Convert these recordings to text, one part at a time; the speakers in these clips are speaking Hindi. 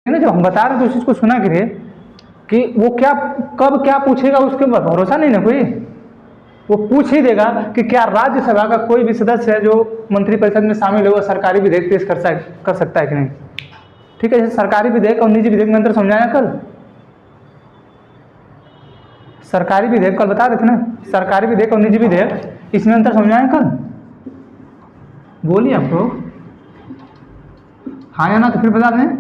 ना जब हम बता रहे तो उस चीज़ को सुना करिए कि वो क्या कब क्या पूछेगा उसके भरोसा नहीं ना कोई। वो पूछ ही देगा कि क्या राज्यसभा का कोई भी सदस्य है जो मंत्रिपरिषद में शामिल है वो सरकारी विधेयक पेश कर सकता है कि नहीं। ठीक है, जैसे सरकारी विधेयक और निजी विधेयक में अंतर समझाया कल। सरकारी विधेयक कल बता रहे थे ना, सरकारी विधेयक और निजी विधेयक इसमें अंतर समझाया कल। बोलिए आप लोग हाँ या ना, तो फिर बता दें।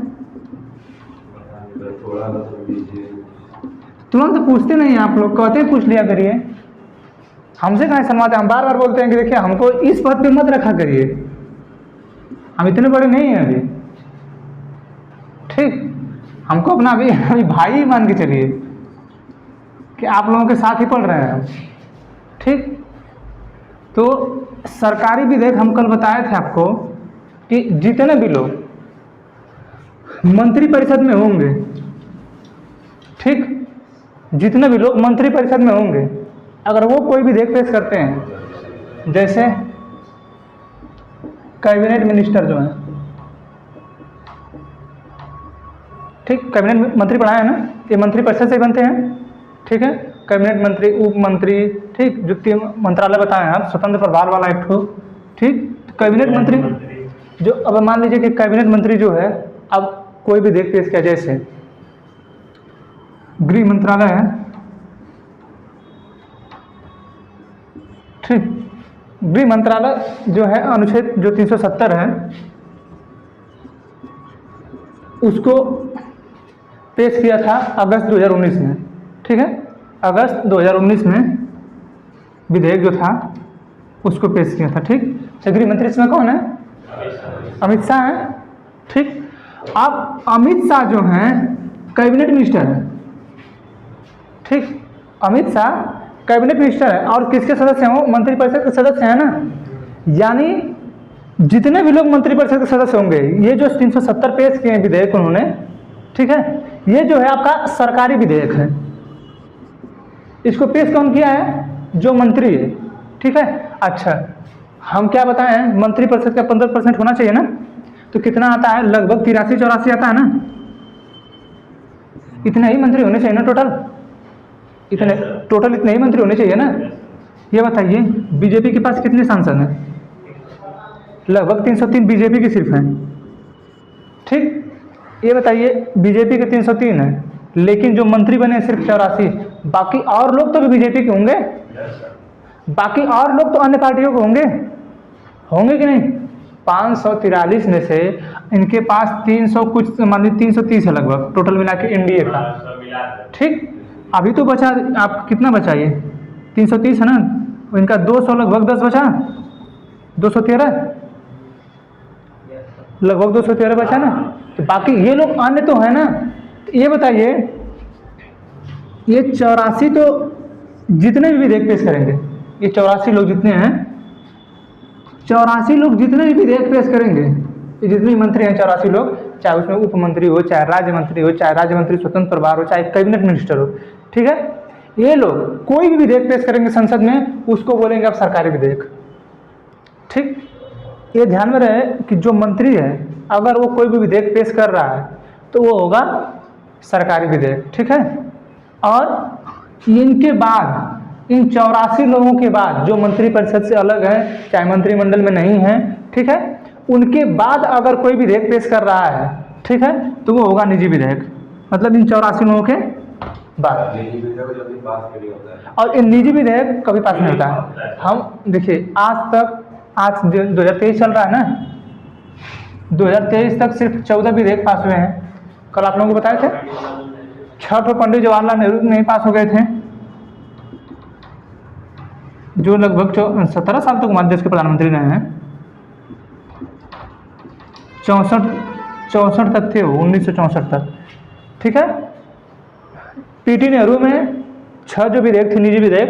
तुरंत पूछते नहीं आप लोग, कहते पूछ लिया करिए, हमसे कहाँ शर्माते। हम बार बार बोलते हैं कि देखिए हमको इस पद पे मत रखा करिए, हम इतने बड़े नहीं हैं अभी। ठीक, हमको अपना अभी भाई मान के चलिए कि आप लोगों के साथ ही पढ़ रहे हैं हम। ठीक, तो सरकारी विधेयक हम कल बताए थे आपको कि जितने भी लोग मंत्रिपरिषद में होंगे, ठीक, जितने भी लोग मंत्रिपरिषद में होंगे, अगर वो कोई विधेयक पेश करते हैं, जैसे कैबिनेट मिनिस्टर जो हैं, ठीक, कैबिनेट मंत्री पढ़ाए हैं ना, ये मंत्रिपरिषद से ही बनते हैं। ठीक है, कैबिनेट मंत्री, उप मंत्री, ठीक, वित्तीय मंत्रालय बताए हैं आप, स्वतंत्र प्रभार वाला एक ठो। ठीक, कैबिनेट मंत्री जो, अब मान लीजिए कि कैबिनेट मंत्री जो है अब कोई भी विधेयक पेश किया, जैसे गृह मंत्रालय है, ठीक, गृह मंत्रालय जो है अनुच्छेद जो 370 है उसको पेश किया था अगस्त 2019 में। ठीक है, अगस्त 2019 में विधेयक जो था उसको पेश किया था। ठीक, गृह मंत्री इसमें कौन है? अमित शाह है। ठीक, अब अमित शाह जो हैं कैबिनेट मिनिस्टर है। ठीक, अमित शाह कैबिनेट मिनिस्टर है और किसके सदस्य हैं? वो मंत्रिपरिषद के सदस्य हैं ना। यानी जितने भी लोग मंत्रिपरिषद के सदस्य होंगे, ये जो 370 पेश किए विधेयक उन्होंने, ठीक है, ये जो है आपका सरकारी विधेयक है। इसको पेश कौन किया है? जो मंत्री है। ठीक है, अच्छा हम क्या बताएं, मंत्रिपरिषद का 15% होना चाहिए ना, तो कितना आता है? लगभग 83-84 आता है ना। इतने ही मंत्री होने चाहिए ना टोटल, इतने टोटल इतने ही मंत्री होने चाहिए ना। ये बताइए बीजेपी के पास कितने सांसद हैं? लगभग 303 बीजेपी की सिर्फ हैं। ठीक, ये बताइए बीजेपी के 303 है, लेकिन जो मंत्री बने सिर्फ 84। बाकी और लोग तो भी बीजेपी के होंगे, बाकी और लोग तो अन्य पार्टियों के होंगे कि नहीं? 543 में से इनके पास 300 कुछ, मान लीजिए 330 है लगभग टोटल मिला के एनडीए का। ठीक, अभी तो बचा आप कितना बचा? ये 330 है ना, इनका 200 लगभग 10 बचा, 213 लगभग 213 बचा ना। तो बाकी ये लोग अन्य तो है ना। ये बताइए ये 84 तो जितने भी विधेयक पेश करेंगे, ये 84 लोग जितने हैं, 84 लोग जितने भी विधेयक पेश करेंगे, ये जितने मंत्री हैं 84 लोग, चाहे उसमें उप मंत्री हो, चाहे राज्य मंत्री हो, चाहे राज्य मंत्री स्वतंत्र प्रभार हो, चाहे कैबिनेट मिनिस्टर हो, ठीक है, ये लोग कोई भी विधेयक पेश करेंगे संसद में, उसको बोलेंगे आप सरकारी विधेयक। ठीक, ये ध्यान में रहे कि जो मंत्री है अगर वो कोई भी विधेयक पेश कर रहा है तो वो होगा सरकारी विधेयक। ठीक है, और इनके बाद इन 84 लोगों के बाद जो मंत्रिपरिषद से अलग है, चाहे मंत्रिमंडल में नहीं है, ठीक है, उनके बाद अगर कोई विधेयक पेश कर रहा है, ठीक है, तो वो होगा निजी विधेयक। मतलब इन 84 लोगों के बाद। और इन निजी विधेयक कभी पास नहीं होता है। हम देखिए आज 2023 चल रहा है ना, 2023 तक सिर्फ 14 विधेयक पास हुए हैं। कल आप लोगों को बताए थे 6 पंडित जवाहरलाल नेहरू नहीं पास हो गए थे, जो लगभग 17 साल तक हमारे देश के प्रधानमंत्री रहे हैं। 64 तक थे वो, 1964 तक। ठीक है, पीटी नेहरू में 6 जो विधेयक थे निजी विधेयक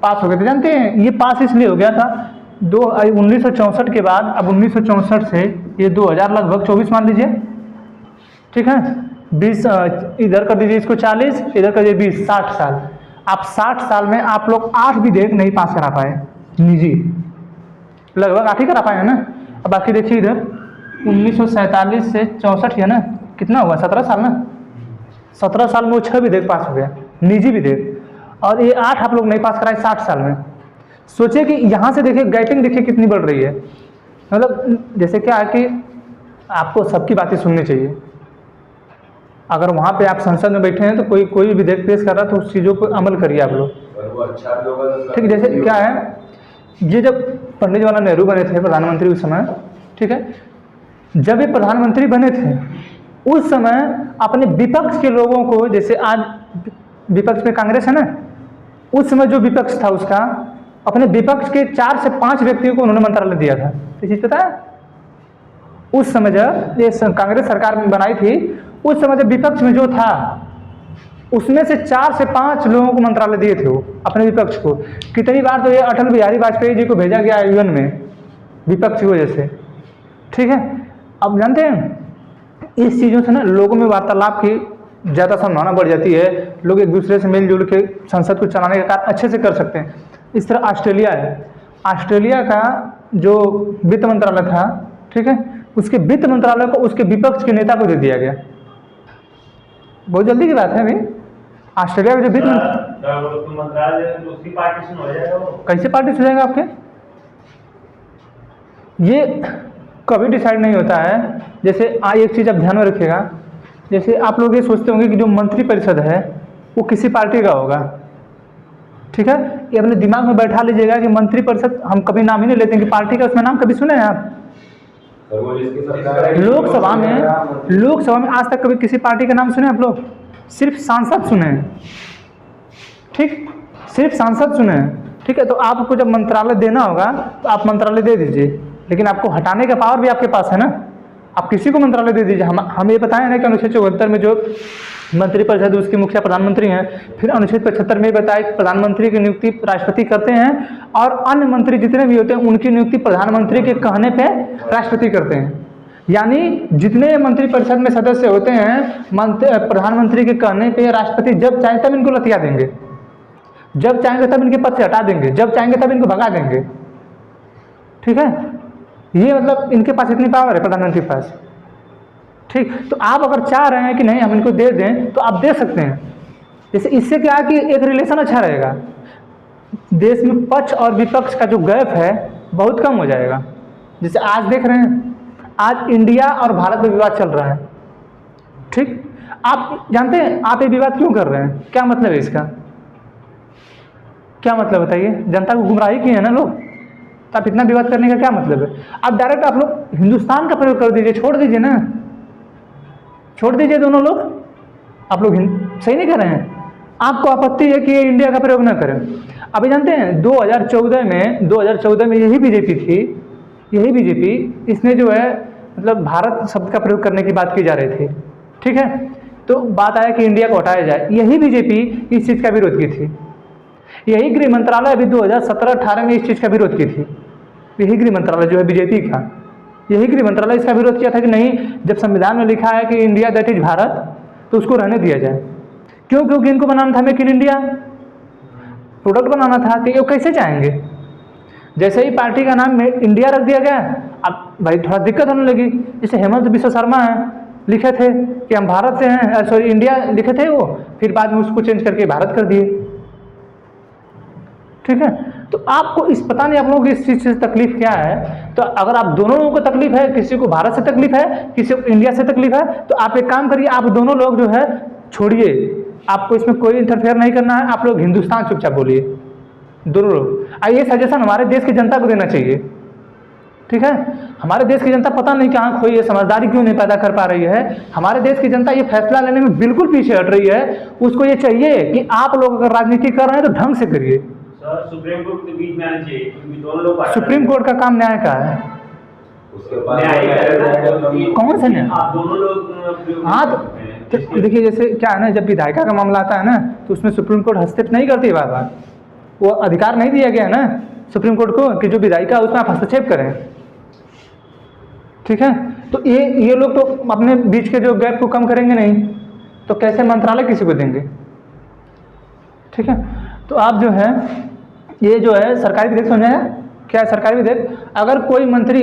पास हो गए थे। जानते हैं ये पास इसलिए हो गया था 1964 के बाद, अब 1964 से ये 2000 लगभग 24 मान लीजिए। ठीक है, 20 इधर कर दीजिए इसको 40, इधर कर दीजिए 20, 60 साल। आप 60 साल में आप लोग 8 विधेयक नहीं पास करा पाए निजी, लगभग 8 ही करा पाए हैं ना। अब बाकी देखिए इधर 1947 से 64 है ना, कितना हुआ 17 साल ना, 17 साल में वो 6 विधेयक पास हो गया, निजी विधेयक, और ये 8 आप लोग नहीं पास कराए 60 साल में। सोचिए कि यहाँ से देखिए गैपिंग देखिए कितनी बढ़ रही है। मतलब जैसे क्या है कि आपको सबकी बातें सुननी चाहिए। अगर वहाँ पे आप संसद में बैठे हैं तो कोई विधेयक पेश कर रहा है तो उस चीज़ों पर अमल करिए आप लोग, ठीक है। जैसे क्या है, ये जब पंडित जवाहरलाल नेहरू बने थे प्रधानमंत्री उस समय, ठीक है, जब ये प्रधानमंत्री बने थे उस समय अपने विपक्ष के लोगों को, जैसे आज विपक्ष में कांग्रेस है ना, उस समय जो विपक्ष था उसका, अपने विपक्ष के 4 से 5 व्यक्तियों को उन्होंने मंत्रालय दिया था। ये चीज़ पता है? उस समय जब ये कांग्रेस सरकार बनाई थी, उस समय जब विपक्ष में जो था उसमें से 4 से 5 लोगों को मंत्रालय दिए थे वो अपने विपक्ष को। कितनी बार तो ये अटल बिहारी वाजपेयी जी को भेजा गया यूएन में विपक्ष की वजह से, ठीक है। अब जानते हैं इस चीज़ों से ना लोगों में वार्तालाप की ज़्यादा संभावना बढ़ जाती है, लोग एक दूसरे से मिलजुल के संसद को चलाने का कार्य अच्छे से कर सकते हैं। इस तरह ऑस्ट्रेलिया है, ऑस्ट्रेलिया का जो वित्त मंत्रालय था, ठीक है, उसके वित्त मंत्रालय को उसके विपक्ष के नेता को दे दिया गया। बहुत जल्दी की बात है अभी। ऑस्ट्रेलिया में जो वित्त मंत्रालय उसकी पार्टीशन हो जाएगा, कैसे पार्टीशन हो जाएगा आपके? ये कभी डिसाइड नहीं होता है। जैसे एक चीज़ आप ध्यान में रखिएगा, जैसे आप लोग ये सोचते होंगे कि जो मंत्री परिषद है वो किसी पार्टी का होगा, ठीक है। ये अपने दिमाग में बैठा लीजिएगा कि मंत्री परिषद हम कभी नाम ही नहीं लेते हैं कि पार्टी का, उसमें नाम कभी सुने हैं आप? लोकसभा में आज तक कभी किसी पार्टी का नाम सुने आप लोग? सिर्फ सांसद सुने हैं, ठीक, सिर्फ सांसद सुने हैं, ठीक है। तो आपको जब मंत्रालय देना होगा तो आप मंत्रालय दे दीजिए, लेकिन आपको हटाने का पावर भी आपके पास है ना, आप किसी को मंत्रालय दे दीजिए। हम ये बताएं ना कि अनुच्छेद 74 में जो मंत्रिपरिषद उसके मुखिया प्रधानमंत्री हैं, फिर अनुच्छेद 75 में बताया कि प्रधानमंत्री की नियुक्ति राष्ट्रपति करते हैं और अन्य मंत्री जितने भी होते हैं उनकी नियुक्ति प्रधानमंत्री के कहने पे राष्ट्रपति करते हैं। यानी जितने मंत्रिपरिषद में सदस्य होते हैं प्रधानमंत्री के कहने पे राष्ट्रपति जब चाहे तब इनको लतिया देंगे, जब चाहेंगे तब इनके पद से हटा देंगे, जब चाहेंगे तब इनको भगा देंगे, ठीक है। ये मतलब इनके पास इतनी पावर है प्रधानमंत्री के पास, ठीक। तो आप अगर चाह रहे हैं कि नहीं हम इनको दे दें तो आप दे सकते हैं। जैसे इससे क्या है कि एक रिलेशन अच्छा रहेगा, देश में पक्ष और विपक्ष का जो गैप है बहुत कम हो जाएगा। जैसे आज देख रहे हैं, आज इंडिया और भारत में विवाद चल रहा है, ठीक। आप जानते हैं आप ये विवाद क्यों कर रहे हैं? क्या मतलब है इसका? क्या मतलब बताइए? जनता को गुमराही किए हैं ना लोग, तो आप इतना विवाद करने का क्या मतलब है? आप डायरेक्ट आप लोग हिंदुस्तान का प्रयोग कर दीजिए, छोड़ दीजिए ना, छोड़ दीजिए दोनों लोग। आप लोग सही नहीं कर रहे हैं, आपको आपत्ति है कि इंडिया का प्रयोग ना करें। अभी जानते हैं 2014 में यही बीजेपी थी, यही बीजेपी, इसने जो है मतलब भारत शब्द का प्रयोग करने की बात की जा रही थी, ठीक है। तो बात आया कि इंडिया को हटाया जाए, यही बीजेपी इस चीज़ का विरोध की थी। यही गृह मंत्रालय अभी 2017-18 में इस चीज़ का विरोध की थी। यही गृह मंत्रालय जो है बीजेपी का, यही गृह मंत्रालय इसका विरोध किया था कि नहीं, जब संविधान में लिखा है कि इंडिया दैट इज भारत तो उसको रहने दिया जाए। क्यों? क्योंकि इनको बनाना था मेक इन इंडिया, प्रोडक्ट बनाना था, तो ये कैसे चाहेंगे? जैसे ही पार्टी का नाम इंडिया रख दिया गया, अब भाई थोड़ा दिक्कत होने लगी। जैसे हेमंत बिश्व शर्मा है, लिखे थे कि हम भारत से हैं, सॉरी इंडिया लिखे थे वो, फिर बाद में उसको चेंज करके भारत कर दिए, ठीक है। तो आपको इस पता नहीं आप लोगों को इस चीज़ से तकलीफ क्या है। तो अगर आप दोनों लोगों को तकलीफ है, किसी को भारत से तकलीफ है, किसी को इंडिया से तकलीफ है, तो आप एक काम करिए, आप दोनों लोग जो है छोड़िए, आपको इसमें कोई इंटरफेयर नहीं करना है। आप लोग हिंदुस्तान चुपचाप बोलिए दोनों लोग। ये सजेशन हमारे देश की जनता को देना चाहिए, ठीक है। हमारे देश की जनता पता नहीं कहाँ खोई है, समझदारी क्यों नहीं पैदा कर पा रही है। हमारे देश की जनता ये फैसला लेने में बिल्कुल पीछे हट रही है। उसको ये चाहिए कि आप लोग अगर राजनीति कर रहे हैं तो ढंग से करिए। सुप्रीम कोर्ट के बीच में आना चाहिए, क्योंकि दोनों लोग सुप्रीम कोर्ट का काम न्याय का है, कौन सा न्याय? दोनों लोग हाँ तो देखिए जैसे क्या है ना, जब विधायिका का मामला आता है ना तो उसमें सुप्रीम कोर्ट हस्तक्षेप नहीं करती है बार बार। वो अधिकार नहीं दिया गया है ना सुप्रीम कोर्ट को कि जो विधायिका है उसमें आप हस्तक्षेप करें, ठीक है। तो ये लोग तो अपने बीच के जो गैप को कम करेंगे नहीं, तो कैसे मंत्रालय किसी को देंगे, ठीक है। तो आप जो है ये जो है सरकारी विधेयक समझाया क्या है? सरकारी विधेयक, अगर कोई मंत्री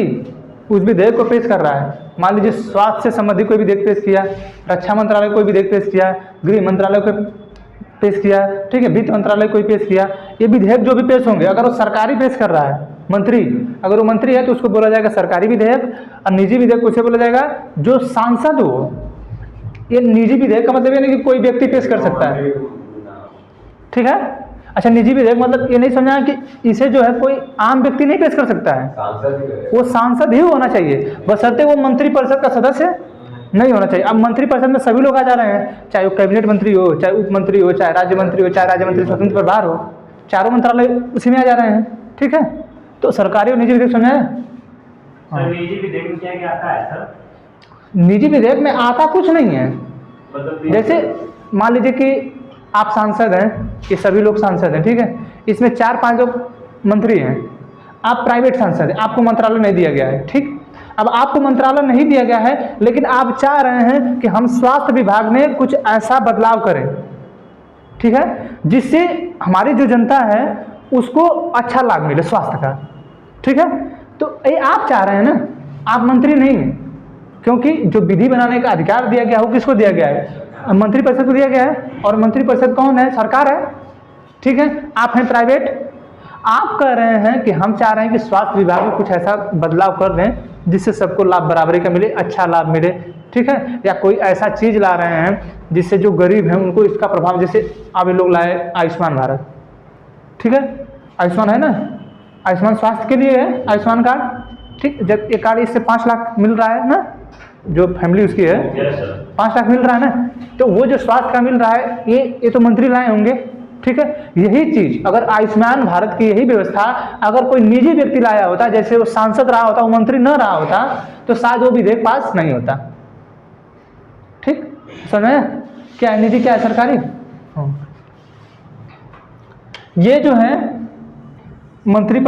उस विधेयक को पेश कर रहा है। मान लीजिए स्वास्थ्य से संबंधित कोई विधेयक पेश किया, रक्षा मंत्रालय कोई विधेयक पेश किया, गृह मंत्रालय को पेश किया, ठीक है, वित्त मंत्रालय कोई पेश किया। ये विधेयक जो भी पेश होंगे, अगर वो सरकारी पेश कर रहा है मंत्री, अगर वो मंत्री है तो उसको बोला जाएगा सरकारी विधेयक, और निजी विधेयक उसे बोला जाएगा जो सांसद हो। ये निजी विधेयक का मतलब ये नहीं कि कोई व्यक्ति पेश कर सकता है, ठीक है। अच्छा, निजी विधेयक मतलब ये नहीं समझना कि इसे जो है कोई आम व्यक्ति नहीं पेश कर सकता है, वो सांसद ही होना चाहिए, बशर्ते वो मंत्रिपरिषद का सदस्य नहीं होना चाहिए। अब मंत्रिपरिषद में सभी लोग आ जा रहे हैं, चाहे वो कैबिनेट मंत्री हो, चाहे उप मंत्री हो, चाहे राज्य मंत्री हो, चाहे राज्य मंत्री स्वतंत्र प्रभार हो, चारों मंत्रालय उसी में आ जा रहे हैं, ठीक है। तो सरकारी और निजी विधेयक समझाए। सर निजी विधेयक में क्या क्या आता है सर? निजी विधेयक में आता कुछ नहीं है। मतलब जैसे मान लीजिए कि आप सांसद हैं, ये सभी लोग सांसद हैं, ठीक है, इसमें 4-5 लोग मंत्री हैं, आप प्राइवेट सांसद हैं, आपको मंत्रालय नहीं दिया गया है, ठीक। अब आपको मंत्रालय नहीं दिया गया है, लेकिन आप चाह रहे हैं कि हम स्वास्थ्य विभाग में कुछ ऐसा बदलाव करें, ठीक है, जिससे हमारी जो जनता है उसको अच्छा लाभ मिले स्वास्थ्य का, ठीक है। तो ये आप चाह रहे हैं ना, आप मंत्री नहीं हैं, क्योंकि जो विधि बनाने का अधिकार दिया गया है वो किसको दिया गया है? मंत्रिपरिषद को दिया गया है, और मंत्रिपरिषद कौन है? सरकार है, ठीक है। आप हैं प्राइवेट, आप कह रहे हैं कि हम चाह रहे हैं कि स्वास्थ्य विभाग में कुछ ऐसा बदलाव कर दें जिससे सबको लाभ बराबरी का मिले, अच्छा लाभ मिले, ठीक है, या कोई ऐसा चीज़ ला रहे हैं जिससे जो गरीब हैं उनको इसका प्रभाव, जैसे अब ये लोग लाए आयुष्मान भारत, ठीक है, आयुष्मान है ना, आयुष्मान स्वास्थ्य के लिए है आयुष्मान कार्ड, ठीक। जब ये कार्ड इससे 5 लाख मिल रहा है ना, जो फैमिली उसकी है 5 लाख मिल रहा है ना, तो वो जो स्वास्थ्य का मिल रहा है ये तो मंत्री लाए होंगे, ठीक है। यही चीज अगर आयुष्मान भारत की यही व्यवस्था अगर कोई निजी व्यक्ति लाया होता, जैसे वो सांसद रहा होता, वो मंत्री न रहा होता, तो शायद वो विधेयक पास नहीं होता, ठीक। समझ क्या है निजी क्या है सरकारी? ये जो है मंत्री